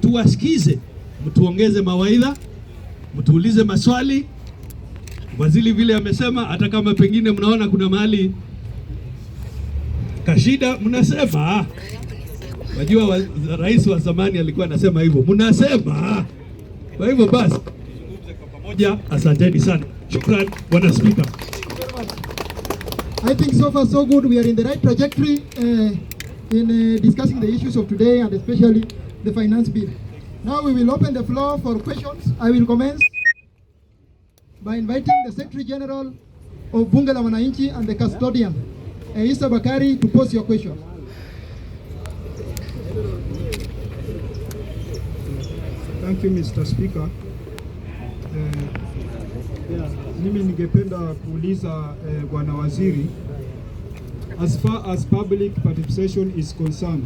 tuwasikize, mtuongeze mawaidha, mtuulize maswali. Waziri vile amesema, hata kama pengine mnaona kuna mahali kashida, mnasema. Wajua rais wa zamani alikuwa anasema hivyo, mnasema. Kwa hivyo basi tuzungumze kwa pamoja. Asanteni sana. Shukrani Bwana Speaker. I think so far so good. We are in the right trajectory in discussing the issues of today, and especially the finance bill. Now we will open the floor for questions. I will commence by inviting the Secretary General of Bunge la Wananchi and the custodian, Issa Bakari, to pose your question. Thank you, Mr. Speaker. Mimi ningependa kuuliza Bwana Waziri, as far as public participation is concerned,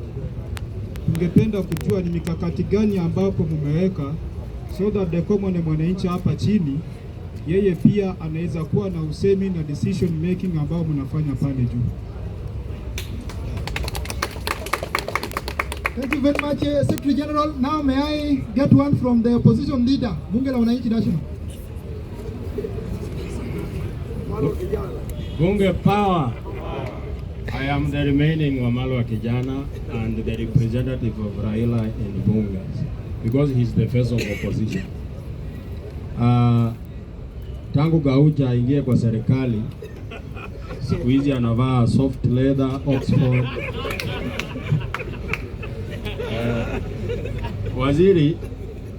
ningependa kujua ni mikakati gani ambapo mmeweka so that the common mwananchi hapa chini yeye pia anaweza kuwa na usemi na decision making ambao mnafanya pale juu. Thank you very much, Secretary General. Now may I get one from the opposition leader, Bunge la Wananchi National. Bunge power. I am the remaining Wamalo Kijana and the representative of Raila in Bunge, because he's the face of opposition. Tangu Gauja aingie kwa serikali, siku hizi anavaa soft leather, Oxford. Waziri,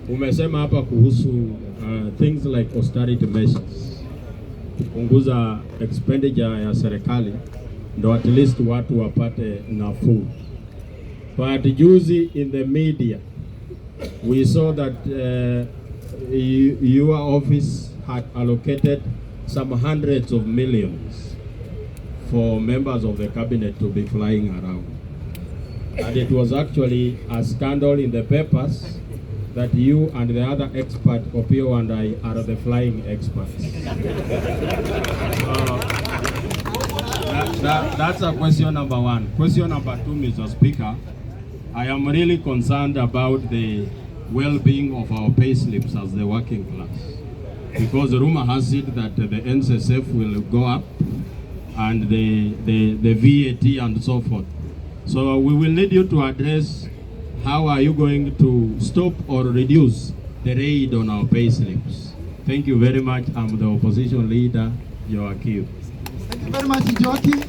umesema hapa kuhusu things like austerity measures, kupunguza expenditure ya serikali ndo at least watu wapate nafuu. But juzi in the media we saw that your office had allocated some hundreds of millions for members of the cabinet to be flying around. And it was actually a scandal in the papers that you and the other expert, Opio and I, are the flying experts. That's a question number one. Question number two, Mr. Speaker, I am really concerned about the well-being of our pay slips as the working class, because the rumor has it that the NSSF will go up and the VAT and so forth. So we will need you to address how are you going to stop or reduce the raid on our pay slips. Thank you very much. I'm the opposition leader, Joaquim. Thank you very much, Joaquim.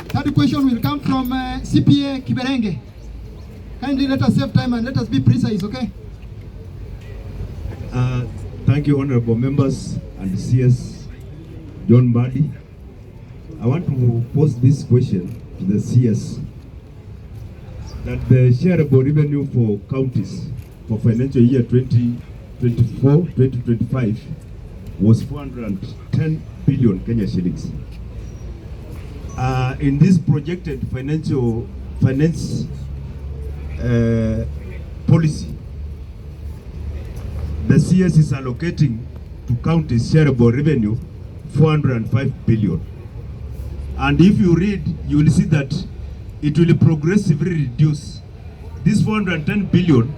Third question will come from CPA Kiberenge. Kindly let us save time and let us be precise, okay? Thank you, honorable members and CS John Mbadi. I want to pose this question to the CS, that the shareable revenue for counties for financial year 2024-2025 was 410 billion Kenya shillings. In this projected finance policy, the CS is allocating to counties shareable revenue 405 billion. And if you read, you will see that it will progressively reduce. This 410 billion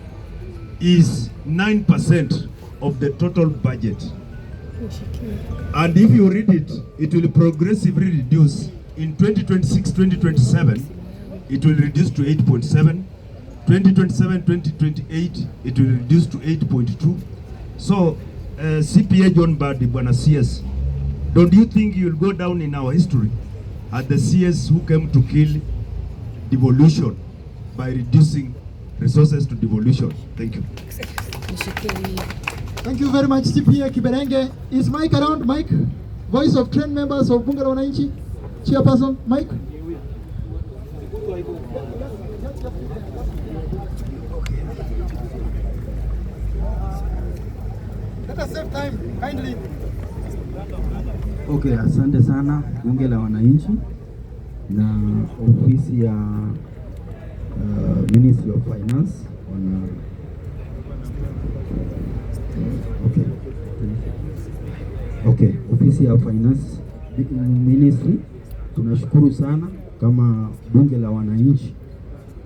is 9% of the total budget. And if you read it, it will progressively reduce. In 2026-2027, it will reduce to 8.7. 2027-2028, it will reduce to 8.2. So, CPA John Mbadi, Bwana CS, don't you think you will go down in our history as the CS who came to kill devolution by reducing resources to devolution? Thank you. Thank you very much, CPA Kiberenge. Is Mike around? Mike, voice of trained members of Bunge la Wananchi, chairperson, Mike. Let us save time, kindly. Okay, asante sana Bunge la Wananchi na ofisi ya Ministry of Finance wana ofisi ya Finance Ministry, tunashukuru sana. Kama Bunge la Wananchi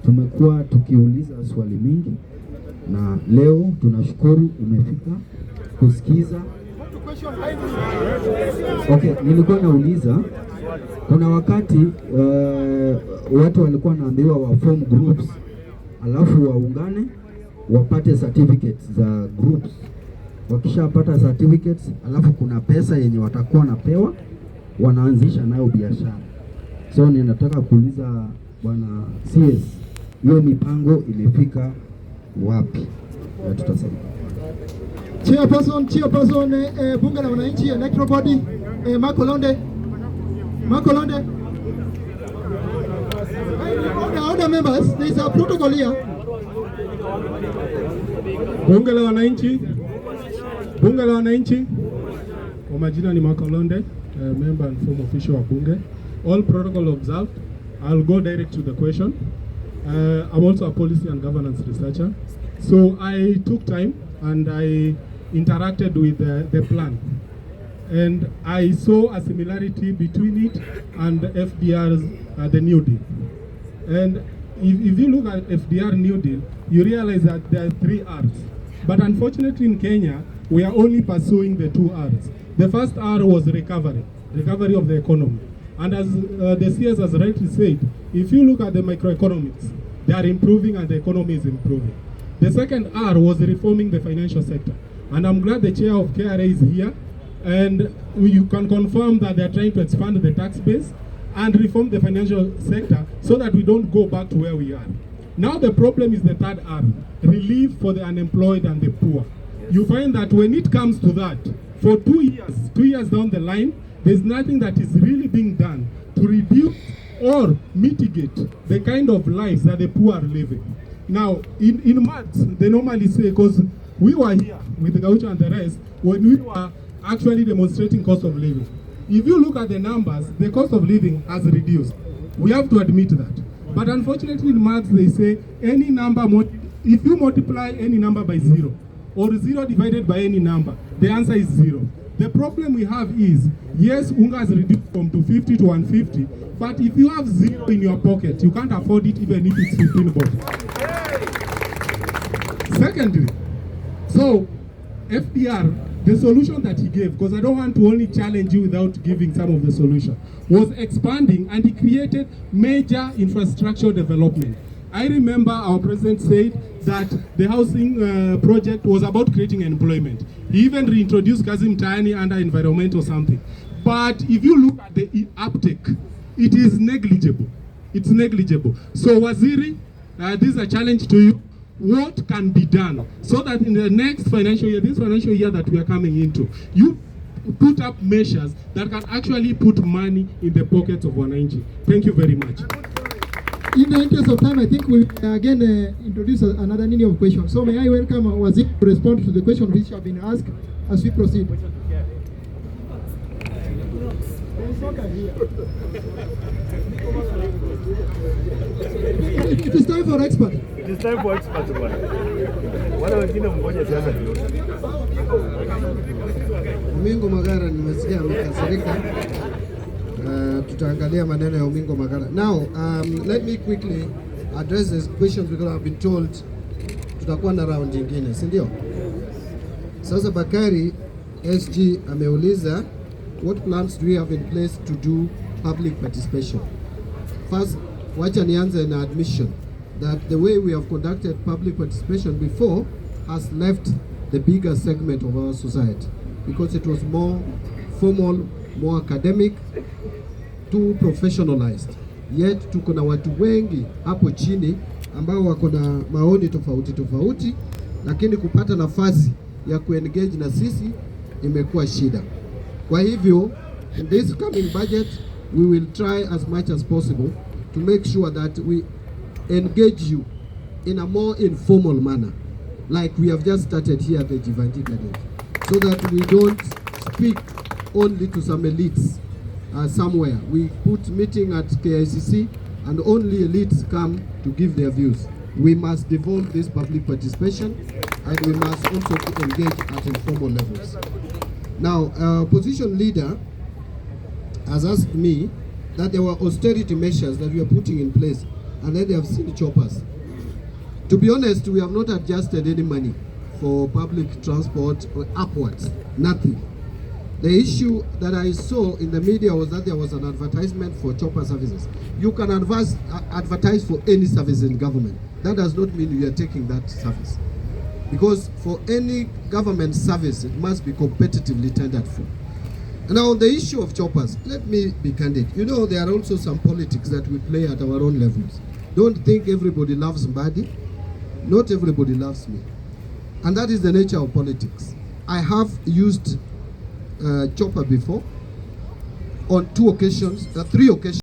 tumekuwa tukiuliza swali mingi na leo tunashukuru umefika kusikiza. Okay, nilikuwa nauliza kuna wakati watu walikuwa naambiwa wa form groups alafu waungane wapate certificates za groups. Wakishapata certificates alafu kuna pesa yenye watakuwa napewa wanaanzisha nayo biashara. So ninataka kuuliza bwana CS, hiyo mipango imefika wapi? Na tutasema Chairperson bunge la wananchi electoral body Marco Londe. Order members, there is a protocol here. Bunge la wananchi, kwa majina ni Marco Londe, member and former official wa bunge. All protocol observed. I'll go direct to the question. I'm also a policy and governance researcher. So I took time and I interacted with the plan. And I saw a similarity between it and FDR's the New Deal. And if you look at FDR New Deal, you realize that there are 3 R's. But unfortunately in Kenya, we are only pursuing the 2 R's. The first R was recovery of the economy. And as the CS has rightly said, if you look at the microeconomics, they are improving and the economy is improving. The second R was reforming the financial sector. And I'm glad the chair of KRA is here. And you can confirm that they are trying to expand the tax base and reform the financial sector so that we don't go back to where we are. Now the problem is the third R, relief for the unemployed and the poor. You find that when it comes to that, for 2 years down the line, there's nothing that is really being done to reduce or mitigate the kind of lives that the poor are living. Now, in March, they normally say, because we were here with the Gaucho and the rest, when we were actually demonstrating cost of living. If you look at the numbers, the cost of living has reduced. We have to admit that. But unfortunately in maths they say any number, if you multiply any number by 0 or 0 divided by any number, the answer is 0. The problem we have is, yes, unga has reduced from 250 to 150, but if you have 0 in your pocket, you can't afford it even if it's 15 bob. Secondly, so FDR, the solution that he gave, because I don't want to only challenge you without giving some of the solution, was expanding, and he created major infrastructure development. I remember our president said that the housing project was about creating employment. He even reintroduced Kazi Mtaani under environment or something. But if you look at the uptake, it is negligible. It's negligible. So Waziri, this is a challenge to you. What can be done so that in the next financial year, this financial year that we are coming into, you put up measures that can actually put money in the pockets of wananchi. Thank you very much. In the interest of time, I think we'll again introduce another linear of questions. So may I welcome Waziri to respond to the questions which have been asked as we proceed. It is time for expert. It is time for expert. Wala wengine mmoja sasa ndio. Umingo Magara nimesikia amekasirika. Tutaangalia maneno ya Umingo Magara. Now, let me quickly address these questions because I've been told tutakuwa na round nyingine, si ndio? Sasa Bakari SG ameuliza what plans do we have in place to do public participation. First, wacha nianze na admission that the way we have conducted public participation before has left the bigger segment of our society because it was more formal, more academic, too professionalized. Yet tuko na watu wengi hapo chini ambao wako na maoni tofauti, lakini kupata nafasi ya kuengage na sisi imekuwa shida. Kwa hivyo, in this coming budget, we will try as much as possible to make sure that we engage you in a more informal manner, like we have just started here at the Jivanji Garden, so that we don't speak only to some elites somewhere. We put meeting at KICC and only elites come to give their views. We must devolve this public participation and we must also engage at informal levels. Now, opposition leader has asked me that there were austerity measures that we are putting in place and then they have seen choppers. To be honest, we have not adjusted any money for public transport or upwards, nothing. The issue that I saw in the media was that there was an advertisement for chopper services. You can advertise for any service in government. That does not mean you are taking that service. Because for any government service, it must be competitively tendered for. And now on the issue of choppers, let me be candid. You know, there are also some politics that we play at our own levels. Don't think everybody loves Mbadi. Not everybody loves me. And that is the nature of politics. I have used chopper before on 2 occasions, 3 occasions.